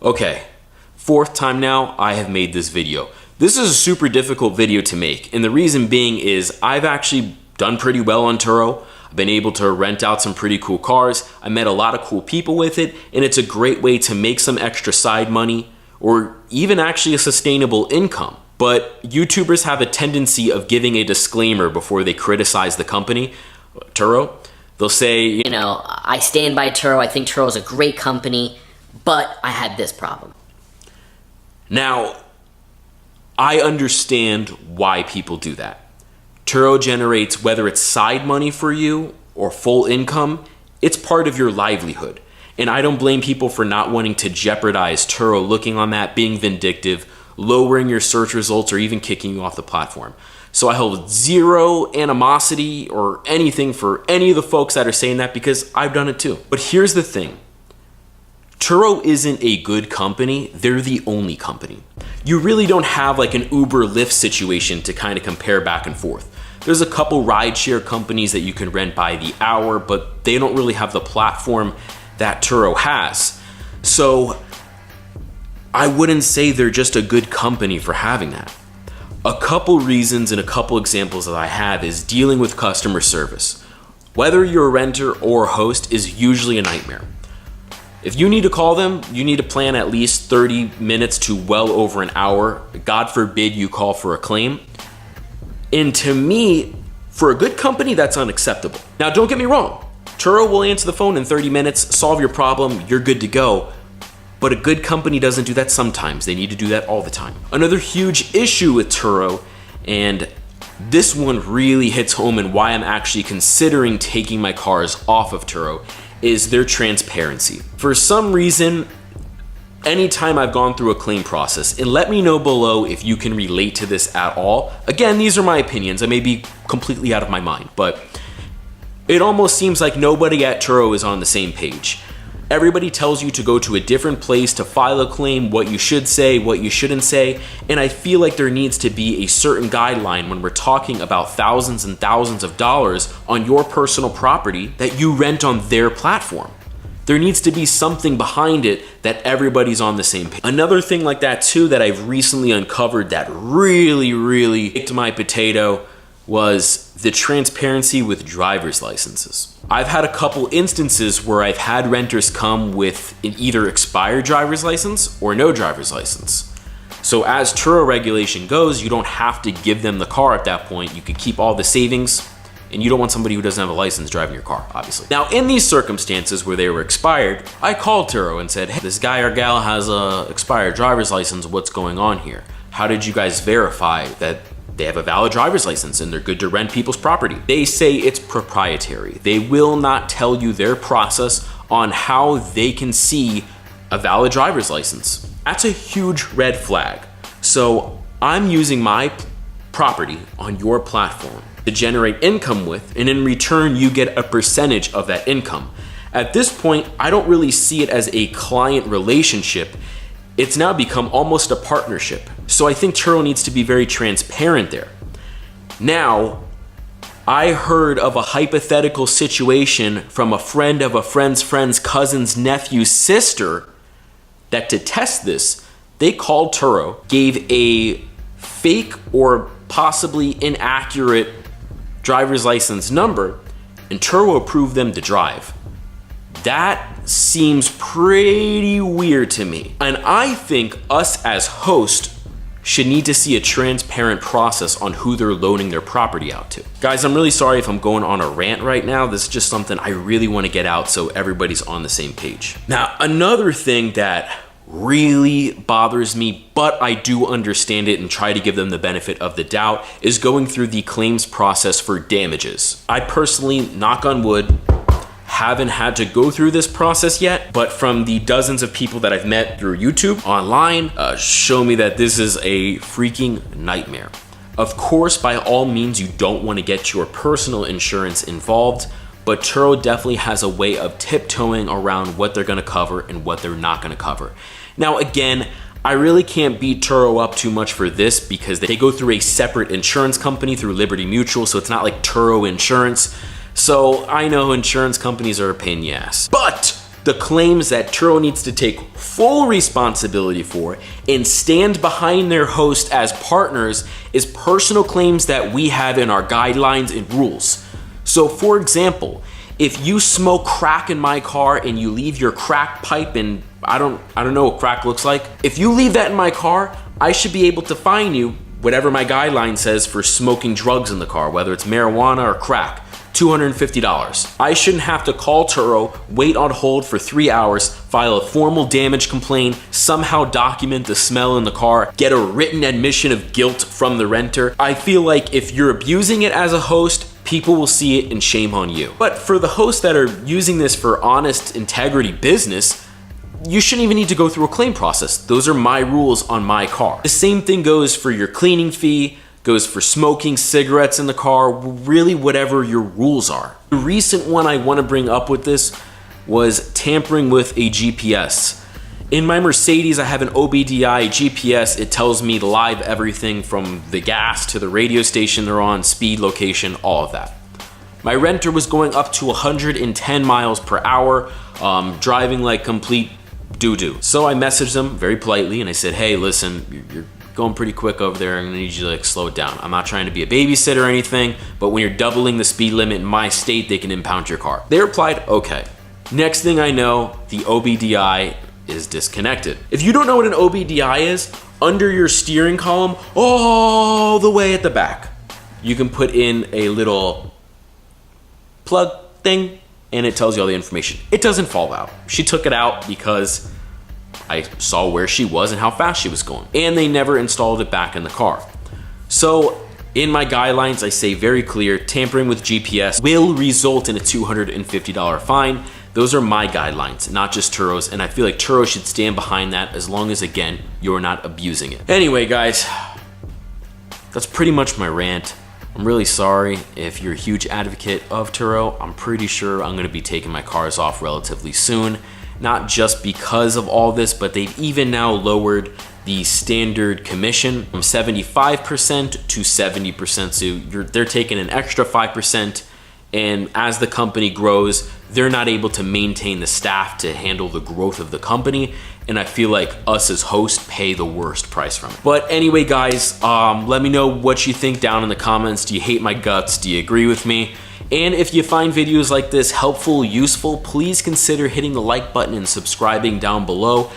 Okay, fourth time now I have made this video. This is a super difficult video to make, and the reason being is I've actually done pretty well on Turo. I've been able to rent out some pretty cool cars. I met a lot of cool people with it, and it's a great way to make some extra side money or even actually a sustainable income. But YouTubers have a tendency of giving a disclaimer before they criticize the company, Turo. They'll say, you know, I stand by Turo. I think Turo is a great company, but I had this problem. Now, I understand why people do that. Turo generates, whether it's side money for you or full income, it's part of your livelihood. And I don't blame people for not wanting to jeopardize Turo, looking on that, being vindictive, lowering your search results, or even kicking you off the platform. So I hold zero animosity or anything for any of the folks that are saying that, because I've done it too. But here's the thing. Turo isn't a good company, they're the only company. You really don't have like an Uber Lyft situation to kind of compare back and forth. There's a couple rideshare companies that you can rent by the hour, but they don't really have the platform that Turo has. So I wouldn't say they're just a good company for having that. A couple reasons and a couple examples that I have is dealing with customer service. Whether you're a renter or a host is usually a nightmare. If you need to call them, you need to plan at least 30 minutes to well over an hour. God forbid you call for a claim. And to me, for a good company, that's unacceptable. Now, don't get me wrong. Turo will answer the phone in 30 minutes, solve your problem, you're good to go. But a good company doesn't do that sometimes. They need to do that all the time. Another huge issue with Turo, and this one really hits home and why I'm actually considering taking my cars off of Turo, is their transparency. For some reason, anytime I've gone through a claim process, and let me know below if you can relate to this at all. Again, these are my opinions. I may be completely out of my mind, but it almost seems like nobody at Turo is on the same page. Everybody tells you to go to a different place to file a claim, what you should say, what you shouldn't say, and I feel like there needs to be a certain guideline when we're talking about thousands and thousands of dollars on your personal property that you rent on their platform. There needs to be something behind it that everybody's on the same page. Another thing like that too that I've recently uncovered that really kicked my potato was the transparency with driver's licenses. I've had a couple instances where I've had renters come with an either expired driver's license or no driver's license. So as Turo regulation goes, you don't have to give them the car at that point. You could keep all the savings, and you don't want somebody who doesn't have a license driving your car, obviously. Now, in these circumstances where they were expired, I called Turo and said, hey, this guy or gal has a expired driver's license. What's going on here? How did you guys verify that they have a valid driver's license and they're good to rent people's property? They say it's proprietary. They will not tell you their process on how they can see a valid driver's license. That's a huge red flag. So I'm using my property on your platform to generate income with, and in return, you get a percentage of that income. At this point, I don't really see it as a client relationship. It's now become almost a partnership. So I think Turo needs to be very transparent there. Now, I heard of a hypothetical situation from a friend of a friend's cousin's nephew's sister that to test this, they called Turo, gave a fake or possibly inaccurate driver's license number, and Turo approved them to drive. That seems pretty weird to me. And I think us as hosts should need to see a transparent process on who they're loaning their property out to. Guys, I'm really sorry if I'm going on a rant right now. This is just something I really want to get out so everybody's on the same page. Now, another thing that really bothers me, but I do understand it and try to give them the benefit of the doubt, is going through the claims process for damages. I personally, knock on wood, haven't had to go through this process yet, but from the dozens of people that I've met through YouTube, online, show me that this is a freaking nightmare. Of course, by all means, you don't want to get your personal insurance involved, but Turo definitely has a way of tiptoeing around what they're gonna cover and what they're not gonna cover. Now, again, I really can't beat Turo up too much for this because they go through a separate insurance company through Liberty Mutual, so it's not like Turo Insurance. So I know insurance companies are a pain in the ass. But The claims that Turo needs to take full responsibility for and stand behind their host as partners is personal claims that we have in our guidelines and rules. So for example, if you smoke crack in my car and you leave your crack pipe in, I don't know what crack looks like. If you leave that in my car, I should be able to fine you whatever my guideline says for smoking drugs in the car, whether it's marijuana or crack. $250. I shouldn't have to call Turo, wait on hold for 3 hours, file a formal damage complaint, somehow document the smell in the car, get a written admission of guilt from the renter. I feel like if you're abusing it as a host, people will see it and shame on you. But for the hosts that are using this for honest integrity business, you shouldn't even need to go through a claim process. Those are my rules on my car. The same thing goes for your cleaning fee, goes for smoking cigarettes in the car, really whatever your rules are. The recent one I want to bring up with this was tampering with a GPS. In my Mercedes, I have an OBDI GPS. It tells me live everything from the gas to the radio station they're on, speed, location, all of that. My renter was going up to 110 miles per hour, driving like complete doo-doo. So I messaged them very politely and I said, hey, listen, you're going pretty quick over there and I need you to slow it down. I'm not trying to be a babysitter or anything, but when you're doubling the speed limit in my state, they can impound your car. They replied, okay. Next thing I know, the OBDI is disconnected. If you don't know what an OBDI is, under your steering column, all the way at the back, you can put in a little plug thing and it tells you all the information. It doesn't fall out. She took it out because I saw where she was and how fast she was going. And they never installed it back in the car. So in my guidelines, I say very clear, tampering with GPS will result in a $250 fine. Those are my guidelines, not just Turo's. And I feel like Turo should stand behind that as long as, again, you're not abusing it. Anyway, guys, that's pretty much my rant. I'm really sorry if you're a huge advocate of Turo. I'm pretty sure I'm gonna be taking my cars off relatively soon. Not just because of all this, but they've even now lowered the standard commission from 75% to 70%. So they're taking an extra 5%. And as the company grows, they're not able to maintain the staff to handle the growth of the company. And I feel like us as hosts pay the worst price from it. But anyway, guys, let me know what you think down in the comments. Do you hate my guts? Do you agree with me? And if you find videos like this helpful, useful, please consider hitting the like button and subscribing down below.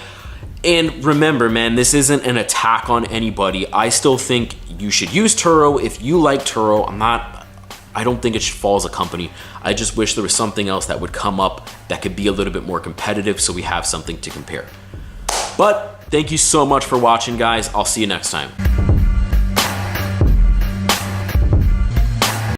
And remember, man, this isn't an attack on anybody. I still think you should use Turo if you like Turo. I don't think it should fall as a company. I just wish there was something else that would come up that could be a little bit more competitive so we have something to compare. But thank you so much for watching, guys. I'll see you next time.